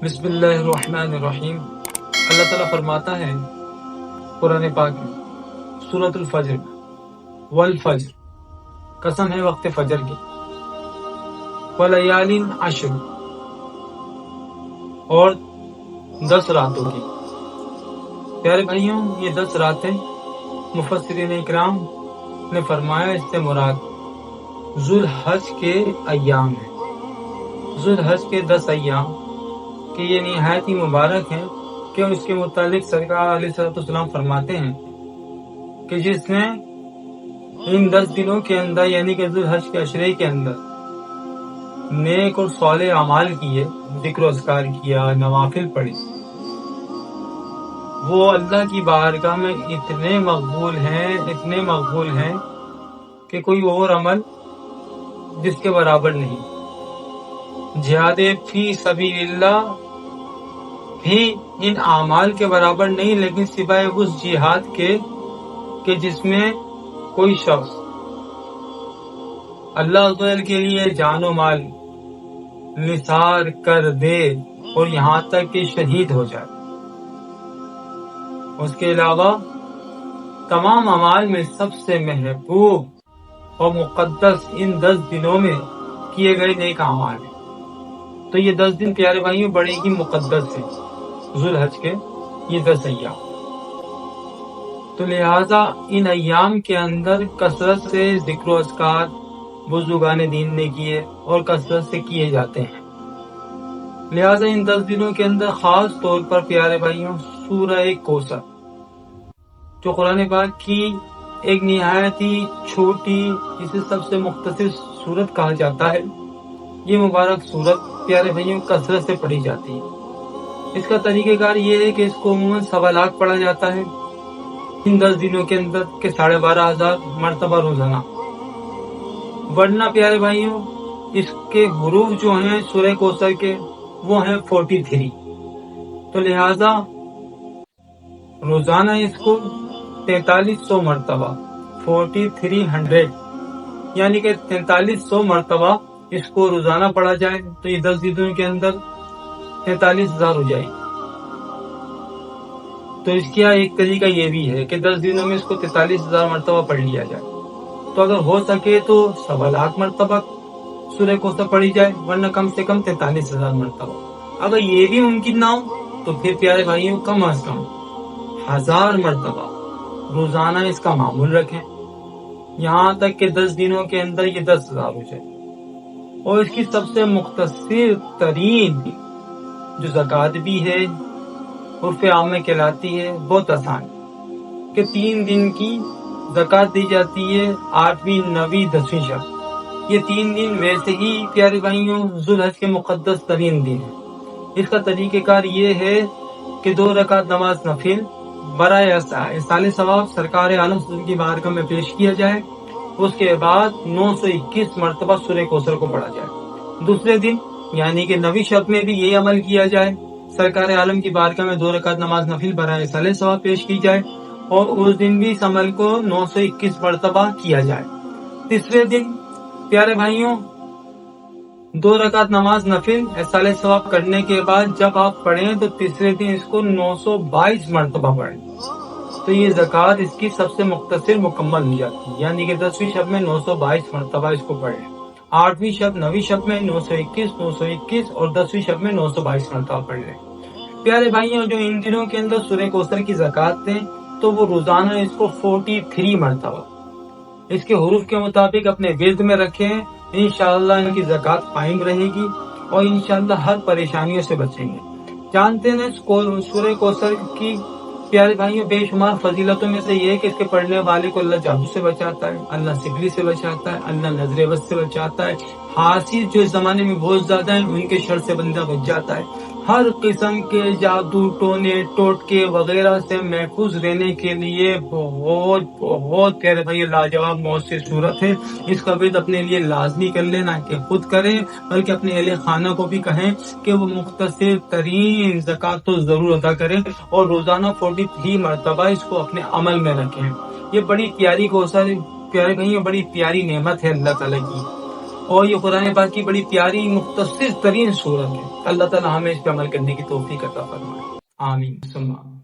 بسم اللہ الرحمن الرحیم۔ اللہ تعالیٰ فرماتا ہے قرآن پاک میں سورۃ الفجر والفجر، قسم ہے وقت فجر کی، ولیال عشر، اور 10 راتوں کی۔ پیارے بھائیوں، یہ 10 راتیں مفسرین اکرام نے فرمایا اس سے مراد ذوالحج کے ایام ہیں۔ ذوالحج کے 10 ایام کہ یہ نہایت ہی مبارک ہیں، کہ اس کے متعلق سرکار علیہ السلام فرماتے ہیں کہ جس نے ان 10 دنوں کے اندر یعنی کہ ذوالحج کے عشرے کے اندر نیک اور صالح اعمال کیے، ذکر و اذکار کیا، نوافل پڑھی، وہ اللہ کی بارگاہ میں اتنے مقبول ہیں کہ کوئی اور عمل جس کے برابر نہیں۔ جہاد فی سبیل اللہ بھی ان اعمال کے برابر نہیں، لیکن سوائے اس جہاد کے کہ جس میں کوئی شخص اللہ عز و جل کے لیے جان و مال نثار کر دے اور یہاں تک کہ شہید ہو جائے۔ اس کے علاوہ تمام اعمال میں سب سے محبوب اور مقدس ان 10 دنوں میں کیے گئے نیک اعمال ہیں۔ تو یہ 10 دن پیارے بھائیوں بڑے ہی مقدس ہیں، ذوالحج کے یہ 10 ایام۔ تو لہٰذا ان ایام کے اندر کثرت سے ذکر و اذکار بزرگان دین نے کیے اور کثرت سے کیے جاتے ہیں۔ لہٰذا ان 10 دنوں کے اندر خاص طور پر پیارے بھائیوں سورہ کوثر، جو قرآن پاک کی ایک نہایت ہی چھوٹی، جسے سب سے مختصر سورت کہا جاتا ہے، یہ مبارک سورت پیارے بھائیوں کثرت سے پڑھی جاتی ہے۔ اس کا طریقہ کار یہ ہے کہ اس کو عموماً 1.25 لاکھ پڑھا جاتا ہے ان 10 دنوں کے اندر کہ 12,500 مرتبہ روزانہ۔ ورنہ پیارے بھائیوں اس کے حروف جو ہیں سورہ کوثر کے وہ ہیں 43۔ تو لہٰذا روزانہ اس کو 4300 مرتبہ 4300 یعنی کہ 4300 مرتبہ اس کو روزانہ پڑھا جائے تو یہ 10 دنوں کے اندر 43,000 ہو جائے۔ تو اس کا ایک طریقہ یہ بھی ہے کہ 10 دنوں میں اس کو 43,000 مرتبہ پڑھ لیا جائے۔ تو اگر ہو سکے تو 1.25 لاکھ مرتبہ سورہ کوثر پڑھی جائے، ورنہ کم سے کم 43,000 مرتبہ۔ اگر یہ بھی ممکن نہ ہو تو پھر پیارے بھائیوں کم از کم 1000 مرتبہ روزانہ اس کا معمول رکھیں، یہاں تک کہ 10 دنوں کے اندر یہ 10,000 ہو جائے۔ اور اس کی سب سے مختصر ترین جو زکوٰۃ بھی ہے عرف عام میں کہلاتی ہے، بہت آسان کہ 3 دن کی زکوٰۃ دی جاتی ہے، 8ویں، 9ویں، 10ویں شب۔ یہ 3 دن ویسے ہی پیارے بھائیوں ذوالحج کے مقدس ترین دن ہیں۔ اس کا طریقہ کار یہ ہے کہ 2 رکعت نماز نفل برائے ایصال ثواب سرکار عالم صلی اللہ علیہ وسلم کی بارگاہ میں پیش کیا جائے۔ اس کے بعد 921 مرتبہ سورہ کوثر کو پڑھا جائے۔ دوسرے دن یعنی کہ 9ویں شب میں بھی یہی عمل کیا جائے، سرکار عالم کی بارگاہ میں 2 رکعت نماز نفل برائے ایصال ثواب پیش کی جائے، اور اس دن بھی اس عمل کو 921 مرتبہ کیا جائے۔ تیسرے دن پیارے بھائیوں 2 رکعت نماز نفل ایصال ثواب کرنے کے بعد جب آپ پڑھیں تو تیسرے دن اس کو 922 مرتبہ پڑھیں۔ تو یہ زکوٰۃ اس کی سب سے مختصر مکمل ہو جاتی ہے، یعنی کہ 10ویں شب میں 922 مرتبہ اس کو پڑھیں، 8ویں شب 9ویں شب میں 921 اور 10ویں شب میں 922 مرتبہ پڑھ لیں۔ پیارے بھائیوں جو ان دنوں کے اندر سورہ کوثر کی زکوٰۃ دیں تو وہ روزانہ اس کو 43 مرتبہ اس کے حروف کے مطابق اپنے ورد میں رکھیں، انشاءاللہ ان کی زکوٰۃ قائم رہے گی اور انشاءاللہ ہر پریشانیوں سے بچیں گے۔ جانتے ہیں سورہ کوثر کی پیارے بھائیوں بے شمار فضیلتوں میں سے یہ ہے کہ اس کے پڑھنے والے کو اللہ جادو سے بچاتا ہے، اللہ سگلی سے بچاتا ہے، اللہ نظر بد سے بچاتا ہے، حاسد جو اس زمانے میں بہت زیادہ ہیں ان کے شر سے بندہ بچ جاتا ہے، ہر قسم کے جادو ٹونے ٹوٹکے وغیرہ سے محفوظ رہنے کے لیے بہت پیارے بھائی لاجواب مؤثر صورت ہے۔ اس کا ورد اپنے لیے لازمی کر لینا کہ خود کریں، بلکہ اپنے اہل خانہ کو بھی کہیں کہ وہ مختصر ترین زکوٰۃ تو ضرور ادا کریں اور روزانہ 43 مرتبہ اس کو اپنے عمل میں رکھیں۔ یہ بڑی پیاری کوثر پیارے بھائی بڑی پیاری نعمت ہے اللہ تعالیٰ کی، اور یہ قرآن پاک کی بڑی پیاری مختصر ترین صورت ہے. اللہ تعالیٰ ہمیں اس پہ عمل کرنے کی توفیق عطا فرمائے. آمین ثم آمین.